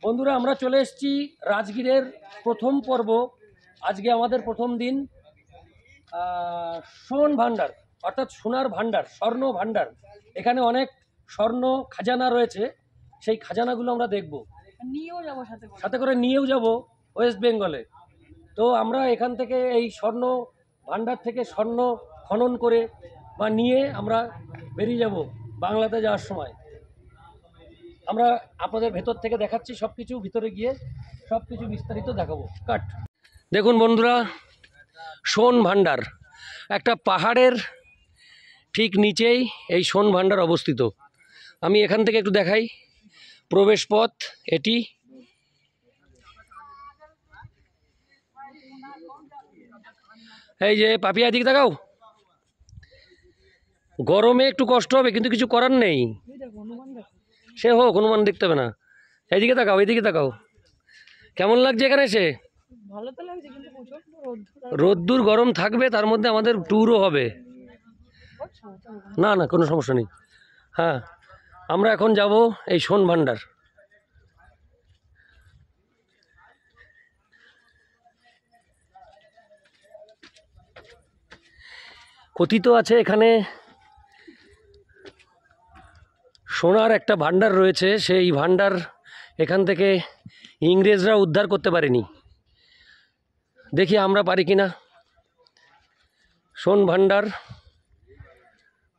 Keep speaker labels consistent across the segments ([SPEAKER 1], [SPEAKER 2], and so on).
[SPEAKER 1] বন্ধুরা আমরা চলে এসেছি রাজগীরের প্রথম পর্ব। আজকে আমাদের প্রথম দিন। সোন ভান্ডার অর্থাৎ সোনার ভান্ডার, স্বর্ণ ভান্ডার। এখানে অনেক স্বর্ণ খাজানা রয়েছে, সেই খাজানাগুলো আমরা দেখব, সাথে করে নিয়েও যাব ওয়েস্ট বেঙ্গলে। তো আমরা এখান থেকে এই স্বর্ণ ভান্ডার থেকে স্বর্ণ খনন করে বা নিয়ে আমরা বেরিয়ে যাব বাংলাতে যাওয়ার সময়। আমরা আপনাদের ভেতর থেকে দেখাচ্ছি সব কিছু, ভিতরে গিয়ে সব কিছু বিস্তারিত দেখাবো। কাট। দেখুন বন্ধুরা, সোন ভান্ডার একটা পাহাড়ের ঠিক নিচেই এই সোন ভান্ডার অবস্থিত। আমি এখান থেকে একটু দেখাই প্রবেশ পথ এটি। এই যে পাপিয়া দিকে তাকাও, গরমে একটু কষ্ট হবে কিন্তু কিছু করার নেই, সে হোক অনুমান দেখতে হবে না। এইদিকে তাকাও, এইদিকে তাকাও, কেমন লাগছে এখানে এসে?
[SPEAKER 2] ভালো তো লাগছে, কিন্তু প্রচুর
[SPEAKER 1] রোদ্দুর গরম থাকবে, তার মধ্যে আমাদের ট্যুরও হবে। না না কোনো সমস্যা নেই। হ্যাঁ, আমরা এখন যাব এই সোন ভান্ডার। কথিত আছে এখানে সোনার একটা ভান্ডার রয়েছে, সেই ভান্ডার এখান থেকে ইংরেজরা উদ্ধার করতে পারেনি। দেখি আমরা পারি কিনা। সোন ভান্ডার,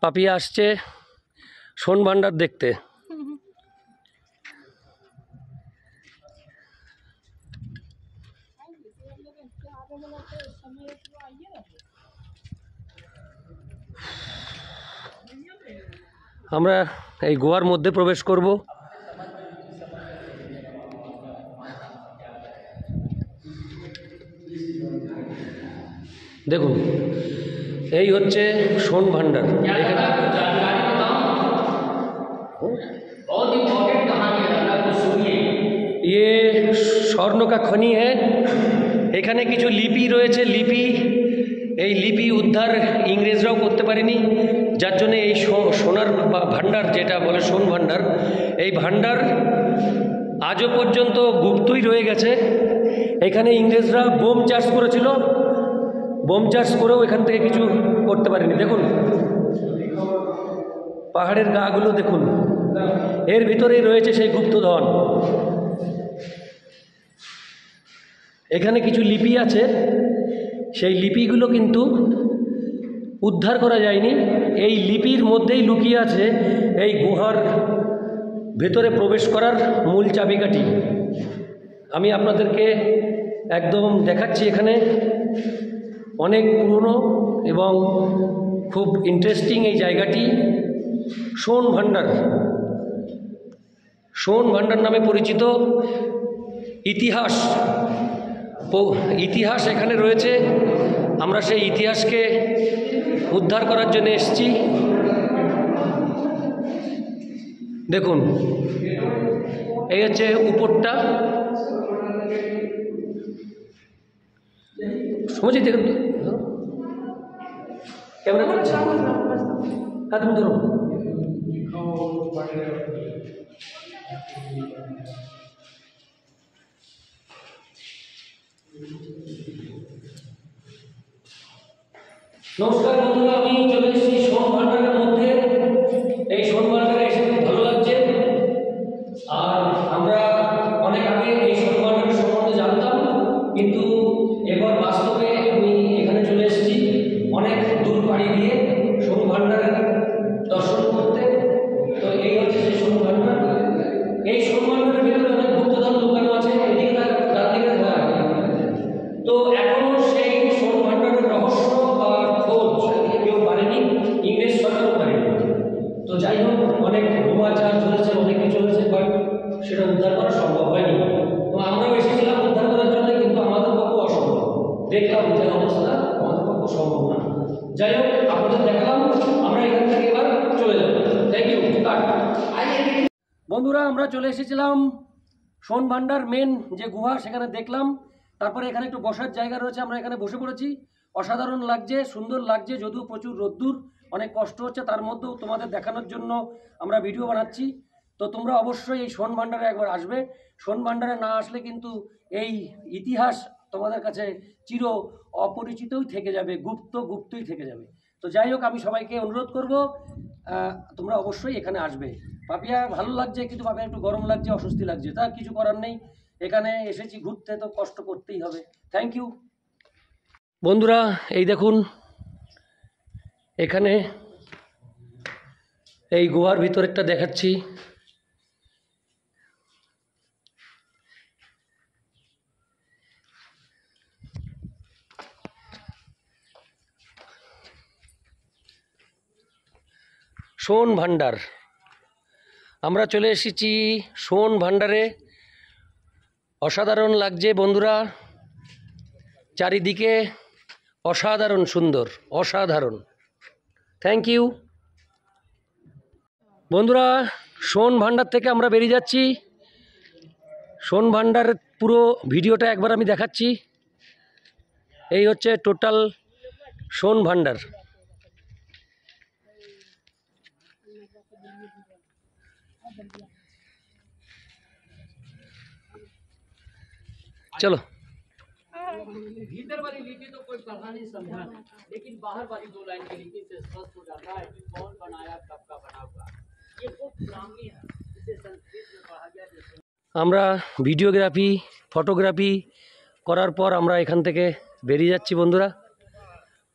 [SPEAKER 1] পাপিয়া আসছে সোন ভান্ডার দেখতে। আমরা এই গোয়ার মধ্যে প্রবেশ করব। দেখুন এই হচ্ছে সোন ভান্ডার। ये स्वर्ण का खनि है। এখানে কিছু লিপি রয়েছে, লিপি, এই লিপি উদ্ধার ইংরেজরাও করতে পারেনি, যার জন্য এই সোনার ভান্ডার যেটা বলে সোন ভান্ডার, এই ভান্ডার আজও পর্যন্ত গুপ্তই রয়ে গেছে। এখানে ইংরেজরা বোম চাষ করেছিল, বোম চাষ করেও এখান থেকে কিছু করতে পারেনি। দেখুন পাহাড়ের গাগুলো দেখুন, এর ভিতরেই রয়েছে সেই গুপ্তধন। এখানে কিছু লিপি আছে, সেই লিপিগুলো কিন্তু উদ্ধার করা যায়নি। এই লিপির মধ্যেই লুকিয়ে আছে এই গুহার ভেতরে প্রবেশ করার মূল চাবিকাঠি। আমি আপনাদেরকে একদম দেখাচ্ছি। এখানে অনেক পুরনো এবং খুব ইন্টারেস্টিং এই জায়গাটি। সোন ভান্ডার, সোন ভান্ডার নামে পরিচিত। ইতিহাস ইতিহাস এখানে রয়েছে, আমরা সেই ইতিহাসকে উদ্ধার করার জন্য এসেছি। দেখুন এই হচ্ছে উপরটা, সমঝে দেখুন ক্যামেরা করেছে। হ্যাঁ তুমি ধরো। নমস্কার বন্ধুরা, আমি চলে এসেছি সোন ভান্ডারের মধ্যে। এই সোন ভান্ডারে এসে খুব ভালো লাগছে। আর আমরা অনেক আগে এই সোন ভান্ডারের সম্বন্ধে জানতাম, কিন্তু এবার বাস্তবে আমি এখানে চলে এসেছি অনেক দূর পাড়ি দিয়ে সোন ভান্ডারের দর্শন করতে। তো এই হচ্ছে সেই সোন ভান্ডার। এই সোন ভান্ডারের ভিতরে অনেক গুপ্তধন লুকানো আছে। এদিকে ডান দিকে তো এখনো সেই সোন ভান্ডারের রহস্য বা খোঁজ কেউ পারেনি, ইংরেজ সরকারও পারেনি। তো যাই হোক, অনেক বোমাচার চলেছে, অনেক কিছু চলেছে, বাট সেটা উদ্ধার করা সম্ভব হয়নি। তো আমরাও এসেছিলাম উদ্ধার করার জন্য, কিন্তু আমাদের পক্ষে অসম্ভব। দেখলাম যে অবস্থা, আমাদের পক্ষে সম্ভব না। যাই হোক, আপনাদের দেখালাম। আমরা এখান থেকে এবার চলে যাব। Thank you. বন্ধুরা, আমরা চলে এসেছিলাম সোন ভান্ডার মেন যে গুহা, সেখানে দেখলাম। তারপরে এখানে একটু বসার জায়গা রয়েছে, আমরা এখানে বসে পড়েছি। অসাধারণ লাগছে, সুন্দর লাগছে, যদিও প্রচুর রোদ্দুর, অনেক কষ্ট হচ্ছে, তার মধ্যেও তোমাদের দেখানোর জন্য আমরা ভিডিও বানাচ্ছি। তো তোমরা অবশ্যই এই সোন ভান্ডারে একবার আসবে। সোন ভান্ডারে না আসলে কিন্তু এই ইতিহাস তোমাদের কাছে চির অপরিচিতই থেকে যাবে, গুপ্তই থেকে যাবে। তো যাই হোক, আমি সবাইকে অনুরোধ করব তোমরা অবশ্যই এখানে আসবে। পাপিয়া ভালো লাগছে, কিন্তু পাপিয়া একটু গরম লাগছে, অস্বস্তি লাগছে, তা কিছু করার নেই, এখানে এসেছি ঘুরতে, তো কষ্ট করতেই হবে। থ্যাংক ইউ বন্ধুরা। এই দেখুন, এখানে এই গুহার ভিতরেরটা দেখাচ্ছি। সোন ভান্ডার, আমরা চলে এসেছি সোন ভান্ডারে। অসাধারণ লাগছে বন্ধুরা, চারিদিকে অসাধারণ সুন্দর, অসাধারণ। থ্যাংক ইউ বন্ধুরা। সোন ভান্ডার থেকে আমরা বেরিয়ে যাচ্ছি। সোন ভান্ডার পুরো ভিডিওটা একবার আমি দেখাচ্ছি। এই হচ্ছে টোটাল সোন ভান্ডার। चलो
[SPEAKER 3] भीतर वाली लिपि तो कोई पढ़ना नहीं समझा, लेकिन बाहर वाली 2 लाइन की लिपि से स्पष्ट हो जाता है कि कौन बनाया, कब का बना हुआ। ये बहुत पुरानी है, इसे संस्कृत में पढ़ा गया।
[SPEAKER 1] আমরা ভিডিওগ্রাফি, ফটোগ্রাফি করার পর আমরা এখান থেকে বেরিয়ে যাচ্ছি বন্ধুরা।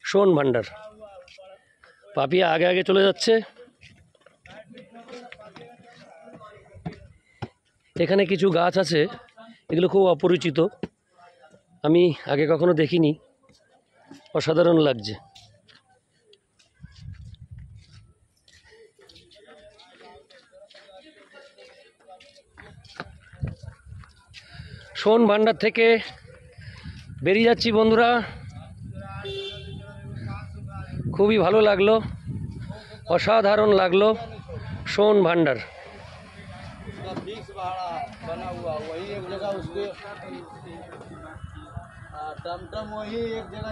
[SPEAKER 1] সোন ভান্ডার, পাপিয়া আগে আগে চলে যাচ্ছে। এখানে কিছু গাছ আছে, এগুলো খুব অপরিচিত, আমি আগে কখনো দেখিনি, অসাধারণ লাগছে। সোন ভান্ডার থেকে বেরিয়ে যাচ্ছি বন্ধুরা, খুবই ভালো লাগলো, অসাধারণ লাগলো সোন ভান্ডার।
[SPEAKER 3] फिक्स भाड़ा बना हुआ वही एक जगह, उसके टमटम वही एक जगह।